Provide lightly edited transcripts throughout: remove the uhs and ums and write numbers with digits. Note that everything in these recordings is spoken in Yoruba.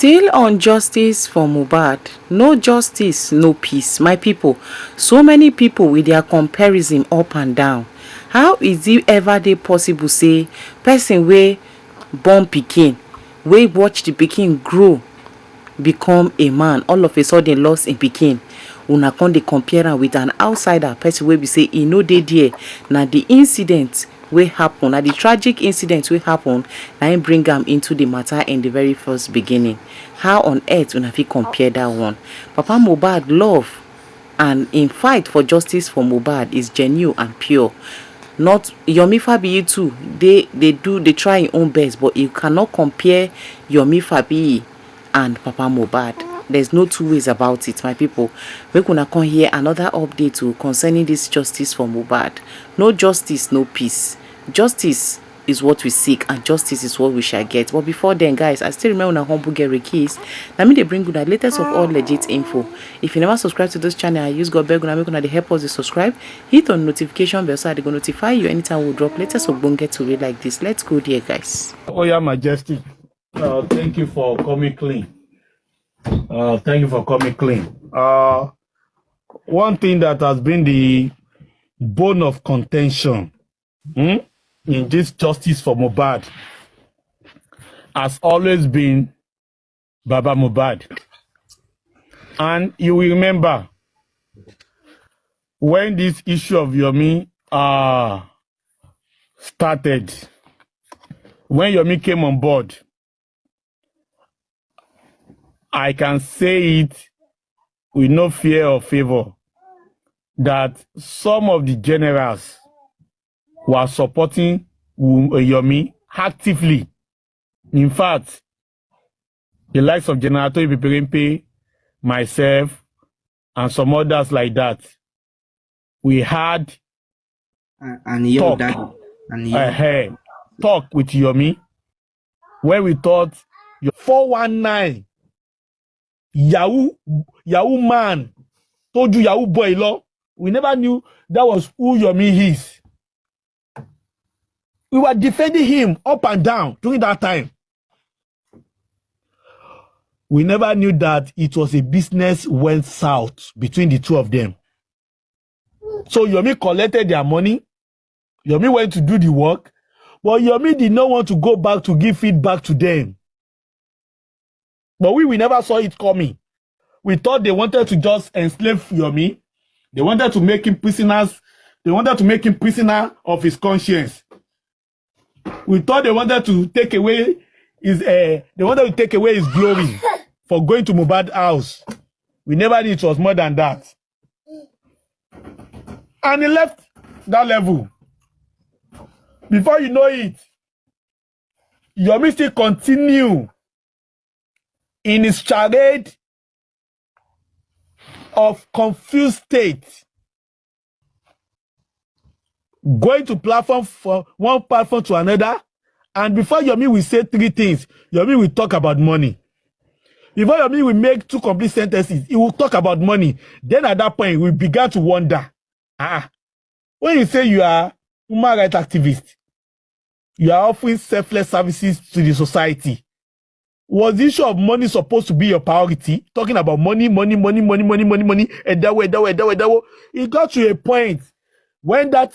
Still on justice for Mohbad. No justice, no peace. My people, so many people with their comparison up and down. How is it ever dey possible say person wey born pikin, wey watch the pikin grow become a man, all of a sudden lost im pikin, una come dey compare am with an outsider, person wey be say e no dey there. Na the incident wey happen, na the tragic incident wey happen, na im bring am into the matter in the very first beginning. How on earth una fit compare that one? Papa Mohbad love and im fight for justice for Mohbad is genuine and pure. Not Yomi Fabiyi too, they try im own best, but you cannot compare Yomi Fabiyi and Papa Mohbad. There's no two ways about it, my people. Make una come hear another update too concerning this justice for Mohbad. No justice, no peace. Justice is what we seek and justice is what we shall get. But before then, guys, I still remember una humble get keys. Let me they bring you the latest of all legit info. If you never subscribe to this channel, I use God beg una make una dey help us to subscribe. Hit on notification bell so they go notify you anytime we drop latest of bonge to read like this. Let's go there, guys. Oh yeah, Majestic. Thank you for coming clean. Thank you for coming clean. One thing that has been the bone of contention in this justice for Mohbad has always been Baba Mohbad. And you will remember when this issue of Yomi started, when Yomi came on board, I can say it with no fear or favor that some of the generals were supporting Yomi actively. In fact, the likes of General Toyi Peperempe, myself, and some others like that, we had talk with Yomi where we thought 419 Yahoo man told you Yahoo boy law. We never knew that was who Yomi is. We were defending him up and down during that time. We never knew that it was a business went south between the two of them. So Yomi collected their money. Yomi went to do the work, but Yomi did not want to go back to give feedback to them. But we never saw it coming. We thought they wanted to just enslave Yomi. They wanted to make him prisoners. They wanted to make him prisoner of his conscience. We thought they wanted to take away his glory for going to Mohbad's house. We never knew it was more than that. And he left that level. Before you know it, Yomi still continue in his charade of confused state, going to platform for one platform to another, and before Yomi will say three things, Yomi will talk about money. Before Yomi will make two complete sentences, he will talk about money. Then at that point, we began to wonder, when you say you are human rights activist, you are offering selfless services to the society, was the issue of money supposed to be your priority? Talking about money, and that way. It got to a point when that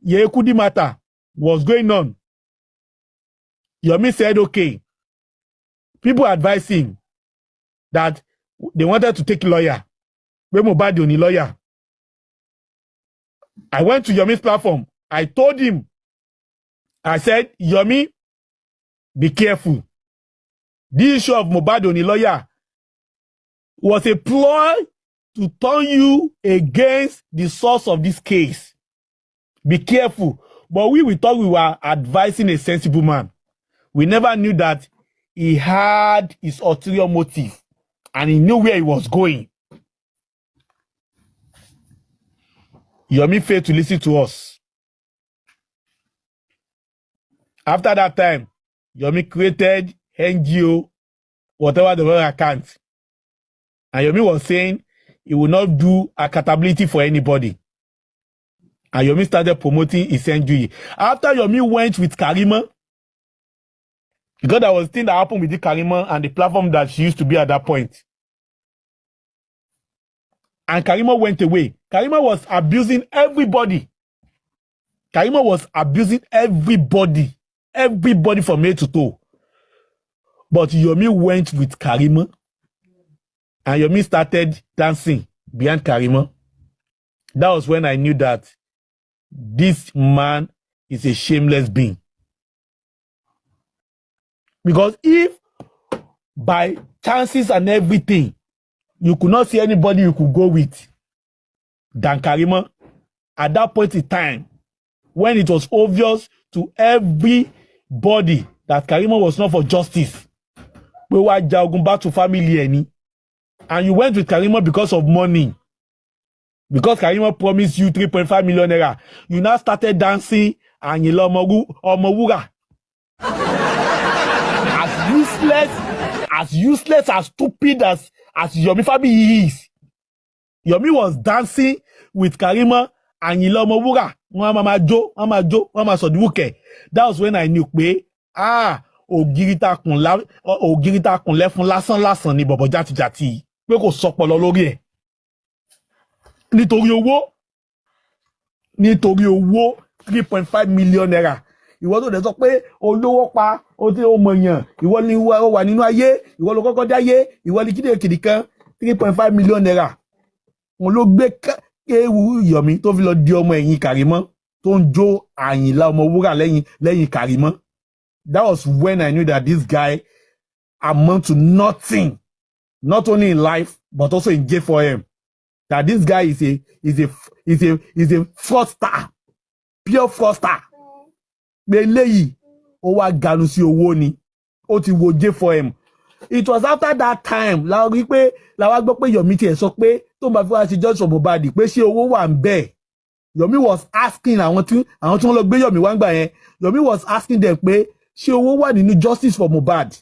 Yekudi matter was going on. Yomi said, okay, people advising that they wanted to take a lawyer. When Mohbad the only lawyer. I went to Yomi's platform. I told him, I said, Yomi, be careful. The issue of Mohbad only lawyer was a ploy to turn you against the source of this case. Be careful. But we thought we were advising a sensible man. We never knew that he had his ulterior motive and he knew where he was going. Yomi failed to listen to us. After that time, Yomi created NGO, whatever the word account. And Yomi was saying he will not do accountability for anybody. And Yomi started promoting his NGO. After Yomi went with Karima, Because there was thing that happened with the Karima and the platform that she used to be at that point. And Karima went away. Karima was abusing everybody. Karima was abusing everybody. Everybody from head to toe. But Yomi went with Karima. And Yomi started dancing behind Karima. That was when I knew that this man is a shameless being. Because if by chances and everything, you could not see anybody you could go with than Karima, at that point in time, when it was obvious to everybody that Karima was not for justice, we were jogging back to family, and you went with Karima because of money. Because Karima promised you 3.5 million naira, you now started dancing and you love Omowura. As useless, as stupid as Yomi Fabi is. Yomi was dancing with Karima and you love Omowura. Mama Sodiwuke. That was when I knew, ògìrìtà kùn lẹ́fun lásán ni bọ̀bọ̀ játijàti pé kò sọpọlọ lórí ẹ̀. Nítorí owó 3.5 million naira. Ìwọ tó dẹ̀ sọ pé olówó pa ó tí ó mọ̀yàn, ìwọ ni ó wà nínú ayé, ìwọ ló kọ́kọ́ dáyé, ìwọ ni kídìkìdì kan 3.5 million naira. Wọ́n ló gbé kéwù Yomi tó fi lọ di ọmọ ẹ̀yìn Karima tó ń jó Àyìnlá Ọmọwúrà lẹ́yìn Karima. That was when I knew that this guy amounted to nothing, not only in life but also in J4M. That this guy is a fraudster, pure fraudster. Eléyìí ó wá ganu sí owó ni, ó ti wo J4M. It was after that time la rí pé la wá gbọ́ pé Yomi tiẹ̀ sọ pé tó bá fi wá ṣe judge for Mohbad pé ṣé owó wà ń bẹ̀. Yomi was asking àwọn tí wọ́n lọ gbé Yomi wá ńgbà yẹn. Yomi was asking them pé ṣé owó wà nínú justice for Mohbad.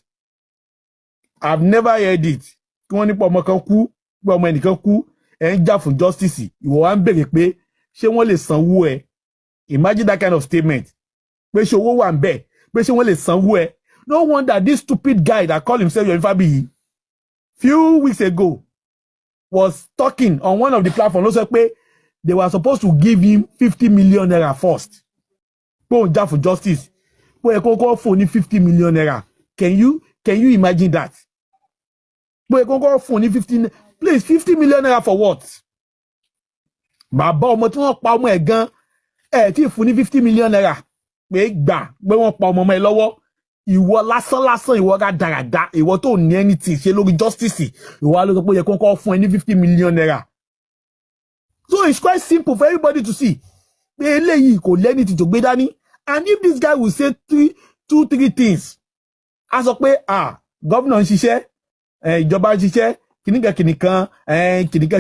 I've never heard it. Kí wọ́n ní pé ọmọ kan kú, pé ọmọ ẹnìkan kú, ẹ̀ ń jà fún justice. Ìwọ wá ń béèrè pé ṣé wọ́n lè sanwó ẹ. Imagine that kind of statement. Pé ṣé owó wà ń bẹ̀, pé ṣé wọ́n lè sanwó ẹ. No wonder this stupid guy that called himself Yomi Fabi few weeks ago was talking on one of the platforms. Ló sọ pé they were supposed to give him 50 million naira first. Pé òun jà fún justice. Pé ẹ kọ́kọ́ fún ní 50 million naira. Can you imagine that? Pé ẹ kọ́kọ́ fún ní 50, please, 50 million naira for what? Bàbá ọmọ tí wọ́n pa ọmọ ẹ̀ gan, ẹ̀ tí fún ní 50 million naira. Pé gbà pé wọ́n pa ọmọ ẹ̀ lọ́wọ́. Ìwọ lásán ìwọ rádaràda, ìwọ tó ní anything ṣe lórí justice, ìwọ ló sọ pé yẹ kọ́kọ́ fún ẹ ní 50 million naira. So it's quite simple for everybody to see. Pé eléyìí kò lẹ́ni tí tó gbé dání. And if this guy will say two, three things, a sọ pé governor ń ṣiṣẹ́, ìjọba ń ṣiṣẹ́,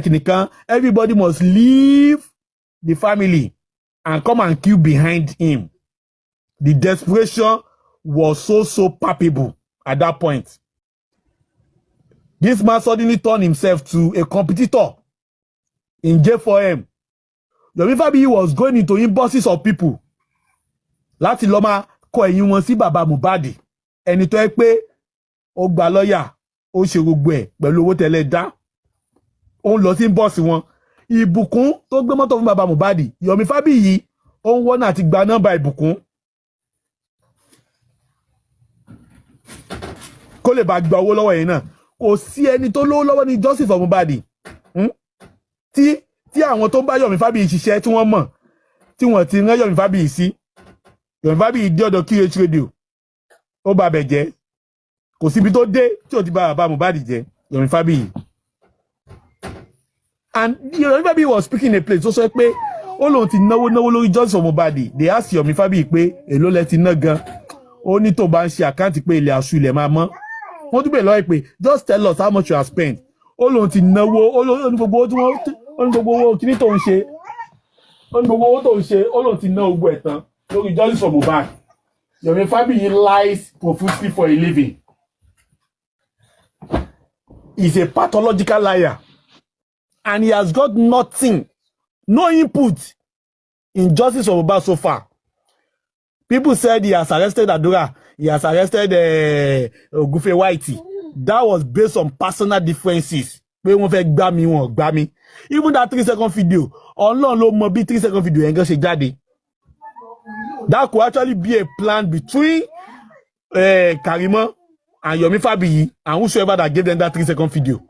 kìnìkan, everybody must leave the family and come and queue behind him. The desperation was so palpable at that point. This man suddenly turned himself to a competitor in J4M. Yomi Fabi was going into inboxes of people. Láti lọ máa kọ ẹ̀yìn wọn sí bàbá Mohbad. Ẹni tó ẹ pé ó gba lọ́yà, ó ṣe gbogbo ẹ̀ pẹ̀lú owó tẹ́lẹ̀ dá. Ó ń lọ sí inbox wọn. Ìbùkún tó gbé mọ́tò fún bàbá Mohbad. Yomi Fabi yìí ó ń wọ́n àti gba nọ́mbà Ìbùkún. Kó lè bá gba owó lọ́wọ́ yẹn náà. Kò sí ẹni tó lówó lọ́wọ́ ní justice for Mohbad. Tí àwọn tó ń bá Yomi Fabi ṣiṣẹ́ tí wọ́n mọ̀, tí wọ́n ti rán Yomi Fabi sí. Yomi Fabi dé ọ̀dọ̀ QH radio. Ó bà bẹ̀ jẹ́. Kò síbi tó dé tí ó ti bá bàbá Mohbad jẹ́. Yomi Fabi. And Yomi Fabi was speaking in a place tó sọ pé ó lóun ti náwó lórí justice for Mohbad. They ask Yomi Fabi pé èló lẹ ti ná gan. Ó ní tó bá ń ṣe àkáǹtì pé ilẹ̀ àṣù ilẹ̀ máa mọ́. Wọ́n tún bẹ̀ lọ́wọ́ pé just tell us how much you have spent. Ó lóun ti náwó, ó ní gbogbo owó tí wọ́n, ó ní gbogbo owó kíní tó ń ṣe. Ó ní gbogbo owó tó ń ṣe, ó lóun ti ná gbogbo ẹ̀ tán lórí justice for Mohbad. Yomi Fabi lies profusely for a living. He's a pathological liar. And he has got nothing, no input in justice for Mohbad so far. People said he has arrested Adura. He has arrested Ogufe Whitey. That was based on personal differences. Even that 3-second video, Ọlọ́run ló mọ bí 3-second video yẹn gan ṣe jáde. That could actually be a plan between Karimo and Yomi Fabiyi and whosoever that gave them that 3-second video.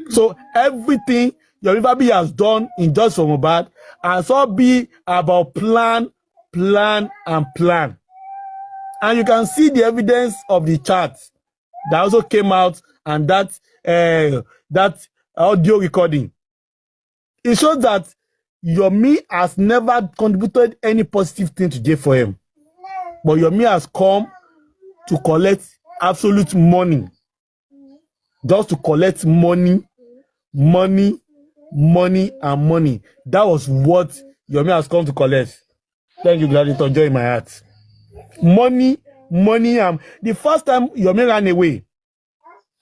So everything Yomi Fabiyi has done in Justice for Mohbad has all be about plan. And you can see the evidence of the chat that also came out, and that audio recording. It shows that Yomi has never contributed any positive thing to J4M. But Yomi has come to collect absolute money. Just to collect money. That was what Yomi has come to collect. Thank you, Gladiator. Joy in my heart. Money. The first time Yomi ran away,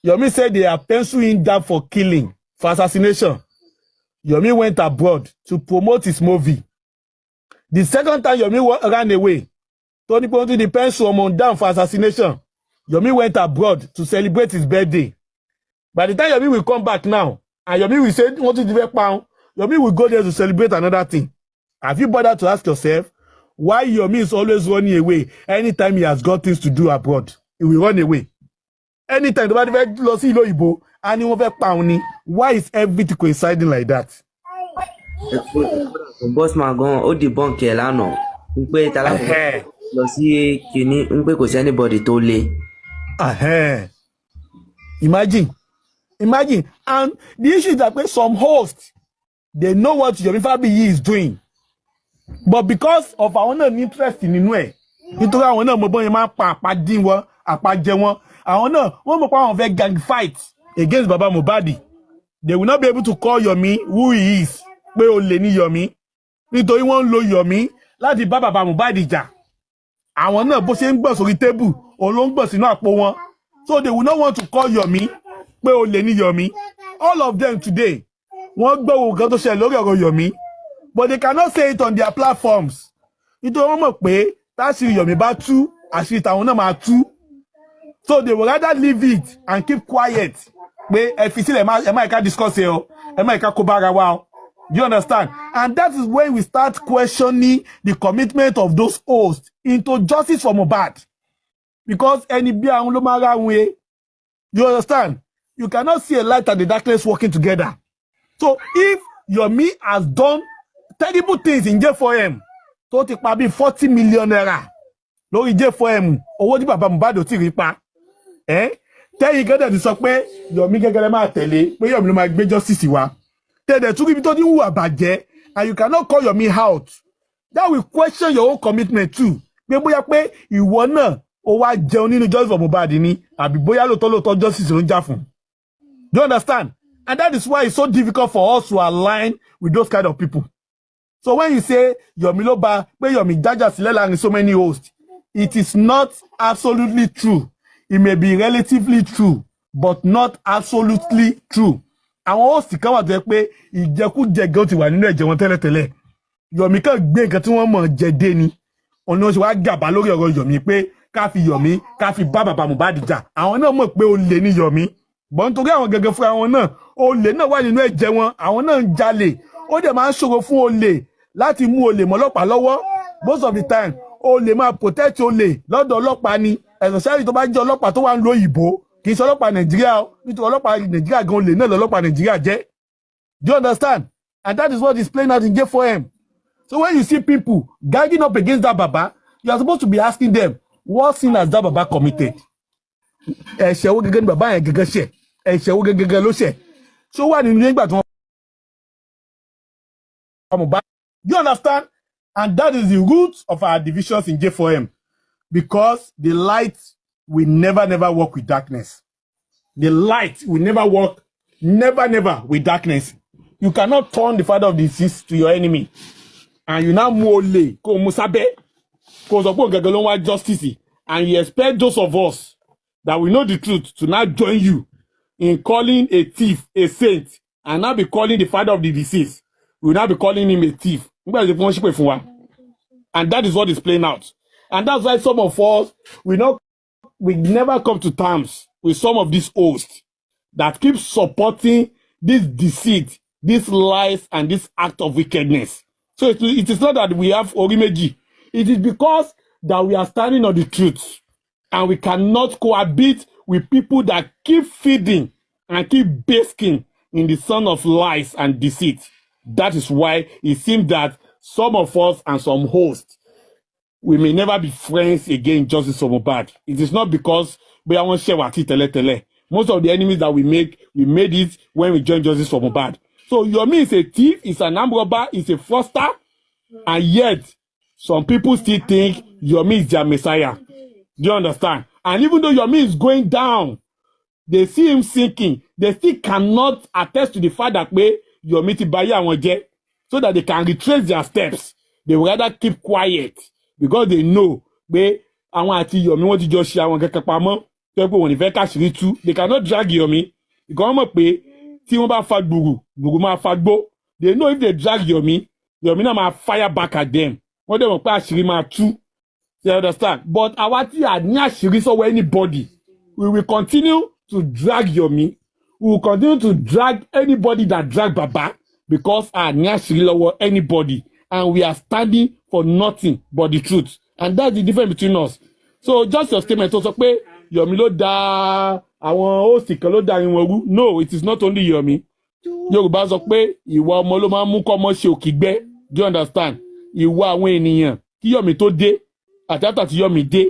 Yomi said they are penciling down for killing, for assassination. Yomi went abroad to promote his movie. The second time Yomi ran away, Tony Ponti the pencil down for assassination. Yomi went abroad to celebrate his birthday. By the time Yomi will come back now, and Yomi will say, "Want to develop pound," Yomi will go there to celebrate another thing. Have you bothered to ask yourself why Yomi is always running away anytime he has got things to do abroad? He will run away. Anytime the lost Ibo and he will pound. Why is everything coinciding like that? Boss man gan o debunk e lana npe tala lọ sí kíní npe kò sí anybody tó lé. Imagine. And the issue is that some hosts, they know what Yomi Fabiyi is doing. But because of our own interest in Inue, nítorí àwọn náà mo bọ́n yẹn máa pa àpàdín wọn, àpàjẹ wọn, àwọn náà wọ́n mọ̀ pé àwọn fẹ́ gang fight against Baba Mohbad. They will not be able to call Yomi who he is. Pé olè ní Yomi. Nítorí wọ́n lo Yomi láti bá Baba Mohbad jà. Àwọn náà bó ṣe ń gbọ̀n sórí table, òun ló ń gbọ̀n sínú àpò wọn. So they will not want to call Yomi pé olè ní Yomi. All of them today, wọ́n gbọ́ ohun kan tó ṣẹlẹ̀ lórí ọ̀rọ̀ Yomi, but they cannot say it on their platforms. Nítorí wọ́n mọ̀ pé táṣìírí Yomi bá tú, àṣírí tàwọn náà máa tú. So they will rather leave it and keep quiet. Pé ẹ fi sílẹ̀ ẹ má ká discuss ẹ o, ẹ má ká kó bára wa o. Do you understand? And that is when we start questioning the commitment of those hosts into justice for Mohbad. Because any bí àwọn ló máa ra wọn. You understand? You cannot see a light and the darkness working together. So if Yomi has done terrible things in J4M, tó ti pa bí 40 million naira lórí J4M, owó tí Baba Mohbad ò tí rí pa. Tẹ́yìn gẹ́gẹ́ ti sọ pé Yomi gẹ́gẹ́ máa tẹ̀lé, pé Yomi ló máa gbé justice wá. Tẹ́lẹ̀ tún ibi tó ti hùwà bàjẹ́, and you cannot call Yomi out. That will question your own commitment too. Pé bóyá pé ìwọ náà ó wá jẹun nínú justice for Mohbad ni, àbí bóyá lóòótọ́ justice ló ń jà fún. Do you understand? And that is why it's so difficult for us to align with those kind of people. So when you say Yomi ló bá pé Yomi jájà sílẹ̀ láàrin so many hosts, it is not absolutely true. It may be relatively true, but not absolutely true. Àwọn hosts kan wà tó jẹ́ pé ìjẹkújẹ gan ti wà nínú ẹ̀jẹ̀ wọn tẹ́lẹ̀tẹ́lẹ̀. Yomi kan gbé nǹkan tí wọ́n mọ̀ jẹ dé ni. Ọ̀nà ṣe wá gàbá lórí ọ̀rọ̀ Yomi pé ká fi Yomi ká fi bá Baba Mohbad jà. Àwọn náà mọ̀ pé olè ní Yomi. But nítorí àwọn gẹ́gẹ́ fúnra wọn náà, olè náà wà nínú ẹ̀jẹ̀ wọn. Àwọn náà ń jalè. Ó dẹ̀ máa ń ṣòro fún olè láti mú olè mọ́ ọlọ́pàá lọ́wọ́. Most of the time, olè máa protect olè lọ́dọ̀ ọlọ́pàá ni. Especially tó bá jẹ́ ọlọ́pàá tó wà ń lo ìbò. Kì í ṣe ọlọ́pàá Nàìjíríà o. Nítorí ọlọ́pàá Nàìjíríà gan olè náà lọ́lọ́pàá Nàìjíríà jẹ́. Do you understand? And that is what is playing out in J4M. So when you see people ganging up against that Baba, you are supposed to be asking them, what sin has that Baba committed? Ẹ̀ṣẹ̀ wo gẹ́gẹ́ ni bàbá yẹn gẹ́gẹ́ ṣẹ̀? Ẹ̀ṣẹ̀ wo gẹ́gẹ́ ló ṣẹ̀? So wà nínú nígbà tí wọ́n Mohbad. Do you understand? And that is the root of our divisions in J4M. Because the light will never work with darkness. The light will never work, never with darkness. You cannot turn the father of the deceased to your enemy. And you now mole, ko musabe, ko zopo gagalonwa justice. And you expect those of us that we know the truth to now join you in calling a thief a saint, and now be calling the father of the deceased. We will now be calling him a thief. And that is what is playing out. And that's why some of us, we never come to terms with some of these hosts that keep supporting this deceit, this lies, and this act of wickedness. So it is not that we have Orimeji. It is because that we are standing on the truth. And we cannot cohabit with people that keep feeding and keep basking in the sun of lies and deceit. That is why it seems that some of us and some hosts, we may never be friends again, Justice for Mohbad. It is not because we want to share what tele. Most of the enemies that we made it when we joined Justice for Mohbad. So Yomi is a thief, is an armed robber, is a fraudster, and yet some people still think Yomi is their messiah. Do you understand? And even though Yomi is going down, they see him sinking. They still cannot attest to the fact that Yomi ti baye àwọn jẹ́, so that they can retrace their steps. They would rather keep quiet because they know àwọn àti Yomi wọ́n ti jọ ṣe àwọn kẹ̀kẹ́ pamọ́ tó pé wọ́n ní fẹ́ káṣírí tú. They cannot drag Yomi because wọ́n mọ̀ pé tí wọ́n bá fa gbùrù máa fa gbó. They know if they drag Yomi náà máa fire back at them. Wọ́n dẹ̀ mọ̀ pé àṣírí máa tú. You understand? But àwa tí a ní àṣírí sọ́wọ́ anybody, we will continue to drag Yomi. We will continue to drag anybody that drag Baba because a ní àṣírí lọ́wọ́ anybody, and we are standing for nothing but the truth. And that's the difference between us. So just your statement tó sọ pé Yomi ló dá àwọn host kan ló dá ìwọ̀n rú. No, it is not only Yomi. Yorùbá sọ pé ìwà ọmọ ló máa ń mú kọ́mọ ṣe òkìgbẹ́. Do you understand? Ìwà àwọn ènìyàn kí Yomi tó dé àtàtà tí Yomi dé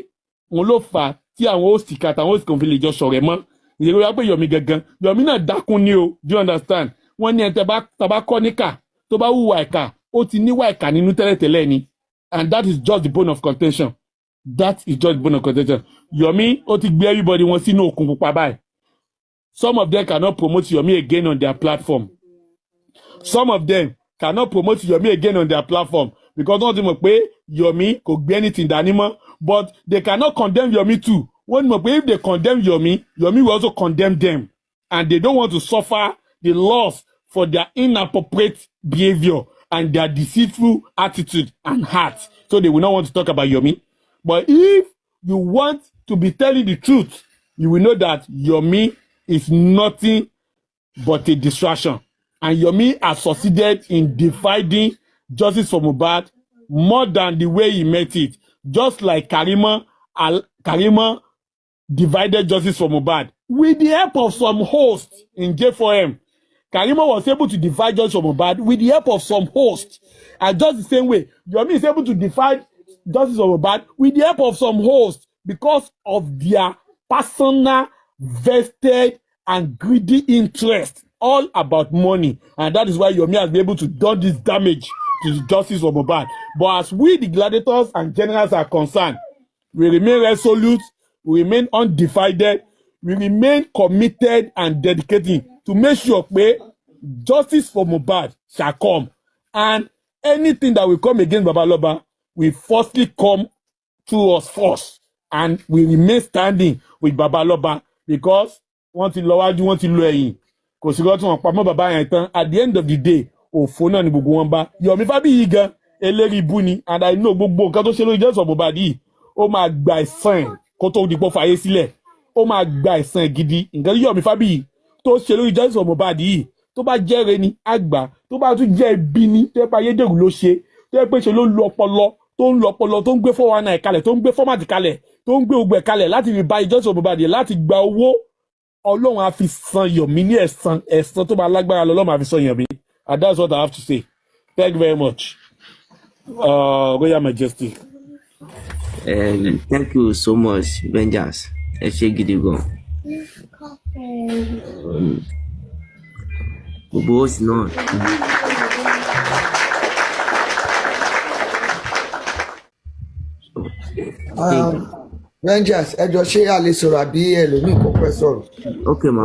wọn ló fà tí àwọn host kan àtàwọn host kan fi lè jọ sọ̀rẹ́ mọ́. Ìyẹn wá pé Yomi gangan Yomi náà dákun ní o. Do you understand? Wọ́n ní tàbá kọ́ níkà tó bá hùwà ìkà ó ti níwà ìkà nínú tẹ́lẹ̀tẹ́lẹ̀ ni. And that is just the bone of contention. That is just the bone of contention. Yomi ó ti gbé everybody wọn sínú òkun pupa báyìí. Some of them cannot promote Yomi again on their platform. Some of them cannot promote Yomi again on their platform because wọ́n ti mọ̀ pé Yomi kò gbé anything dání mọ́. But they cannot condemn Yomi too. Wọ́n mọ̀ pé if they condemn Yomi will also condemn them. And they don't want to suffer the loss for their inappropriate behavior and their deceitful attitude and heart. So they will not want to talk about Yomi. But if you want to be telling the truth, you will know that Yomi is nothing but a distraction. And Yomi has succeeded in dividing Justice for Mohbad more than the way he met it. Just like Karima divided Justice for Mohbad with the help of some hosts in J4M. Karima was able to divide Justice for Mohbad with the help of some hosts. And just the same way, Yomi is able to divide Justice for Mohbad with the help of some hosts because of their personal, vested, and greedy interest, all about money. And that is why Yomi has been able to do this damage to the Justice for Mohbad. But as we, the gladiators and generals, are concerned, we remain resolute, we remain undivided, we remain committed and dedicated to make sure that Justice for Mohbad shall come. And anything that will come against Babaloba will firstly come to us first. And we remain standing with Babaloba because wọ́n ti lọ wájú wọ́n ti lọ ẹ̀yìn kò sí lọ́tún wọn pamọ́ bàbá yẹn tán. At the end of the day òfò náà ni gbogbo wọn bá. Yomi Fabiyi gan eléri ibú ni, and I know gbogbo nǹkan tó ṣe lórí Justice for Mohbad yìí ó máa gba ẹ̀san kó tó dìpọ̀ fàyè sílẹ̀. Ó máa gba ẹ̀san gidi. Nǹkan tí Yomi Fabiyi tó ṣe lórí Justice for Mohbad yìí tó bá jẹ́re ni àgbà, tó bá tún jẹ́ ibi ni tó yẹ pé ayédèrú ló ṣe, tó yẹ pé ṣe ló lo ọpọlọ tó ń gbé 419 kalẹ̀, tó ń gbé format kalẹ̀, tó ń gbé ogbẹ̀ kalẹ̀ láti fi bá Justice for Mohbad yìí láti gba owó. Ọlọ́run á fi san Yomi ní ẹ̀san tó bá lágbára lọ́lọ́run á fi san Yomi. And that's what I have to say. Thank you very much. Royal Majesty. Thank you so much, Rangers. Ẹ ṣé gidi gan. Gbogbo ó sì náà. Rangers, ẹjọ́ ṣé a lè sọ̀rọ̀ àbí ẹlòmíì kò fẹ́ sọ̀rọ̀? Okay, ma.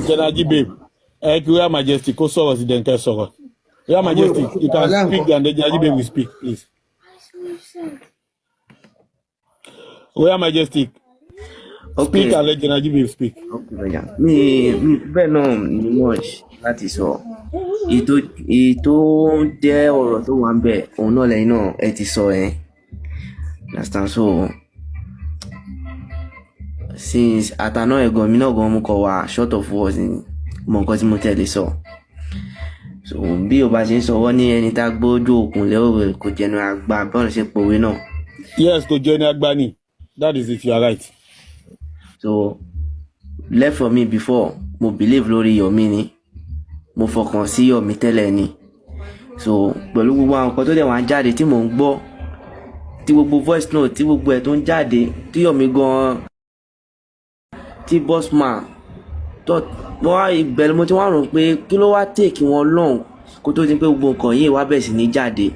General Babe, Royal Majesty, kó sọ̀rọ̀ sí Denke sọ̀rọ̀. Royal Majesty, you can speak and then General Babe will speak, please. Royal Majesty, speak and let General Babe speak. Okay, Rangers. Mi bẹ́ẹ̀ náà ni much láti sọ. ètò jẹ́ ọ̀rọ̀ tó wà ń bẹ̀ òun náà lẹ́yìn náà ẹ ti sọ ẹ̀ understand. So since àtàná ẹ̀gàn mi náà gan mo kọ̀ wá short of words ni mo nǹkan tí mo tẹ̀lé sọ. So bí o bá ṣe ń sọ wọ́n ní ẹni tá gbójú òkun lẹ́wọ̀ kò jẹnu àgbà bọ́ọ̀lù ṣe pòwe náà. Yes, kò jẹnu àgbà ni. That is it, you are right. So left for me before mo believe lórí Yomi ni mo fọkàn sí Yomi tẹ́lẹ̀ ni. So pẹ̀lú gbogbo àwọn nǹkan tó dẹ̀ wá ń jáde tí mò ń gbọ́ tí gbogbo voice note tí gbogbo ẹ̀ tó ń jáde tí Yomi gan tí bossman tó wá ìbẹ̀rẹ̀ mo ti wá rò pé kí ló wá take wọn long kó tó di pé gbogbo nǹkan yìí wá bẹ̀ sí ní jáde.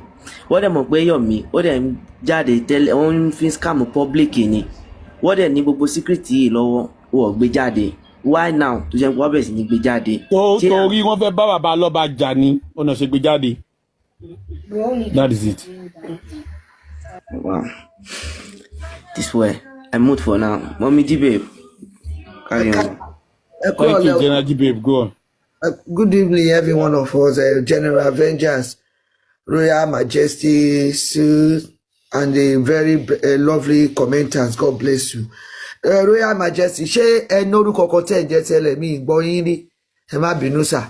Wọ́n dẹ̀ mọ̀ pé Yomi ó dẹ̀ ń jáde tẹ́lẹ̀ wọ́n ń fi scam public ni wọ́n dẹ̀ ní gbogbo secret yìí lọ́wọ́ wọ́n gbé jáde. Why now tó jẹ́ pé wọ́n bẹ̀ sí ní gbé jáde. Torí wọ́n fẹ́ bá bàbá lọ́ba jà ní ọ̀nà ṣe gbé jáde. That is it. Wow. This way I move for now. Mommy G babe. Carry on. Thank you, General G babe. Go on. Good evening, every one of us. General Avengers, Royal Majesty, Sue, and the very lovely commenters. God bless you. Royal Majesty, ṣé ẹ lórúkọ kan tẹ́ ẹ jẹ́ tẹ́lẹ̀ mi gbọ́ yín rí ẹ má bínú sà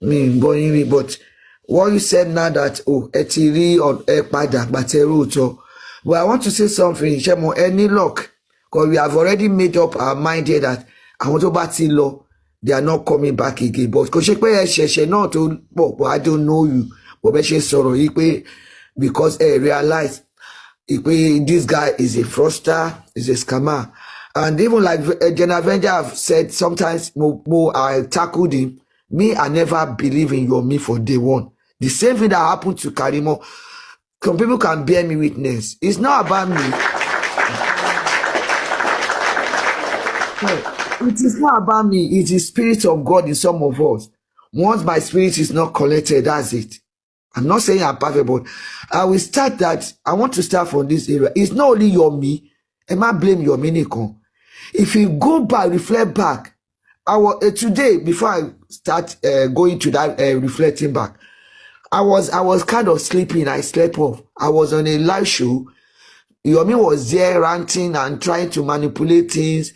mi gbọ́ yín rí but what you said now that ẹ ti rí ẹ padà gbàtẹ́rù òótọ́ but I want to say something ṣé mo any luck because we have already made up our mind here that àwọn tó bá ti lọ they are not coming back again but kò ṣe pé ẹ ṣẹ̀ṣẹ̀ náà tó pọ̀ but I don't know you but bẹ́ẹ̀ ṣe sọ̀rọ̀ yìí pé because ẹ realize this guy is a fraudster, is a scammer. And even like General Avenger have said, sometimes I tackled him. Me, I never believe in Yomi for day one. The same thing that happened to Karimo. Some people can bear me witness. It's not about me. It is not about me. It is the spirit of God in some of us. Once my spirit is not collected, that's it. I'm not saying I'm perfect, but I will start that. I want to start from this area. It's not only Yomi. I might blame Yomi Nikon. If you go back, reflect back, today, before I start going to that, reflecting back, I was kind of sleeping. I slept off. I was on a live show. Yomi was there ranting and trying to manipulate things.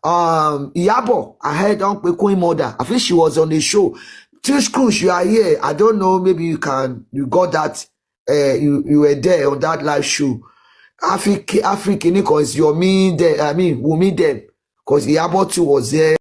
Iyabo, I heard Uncle Queen Mother. I think she was on the show. Tish Kush, you are here. I don't know. Maybe you got that. You were there on that live show. African, because Yomi there. I mean, Wunmi there. Because Iyabo too was there.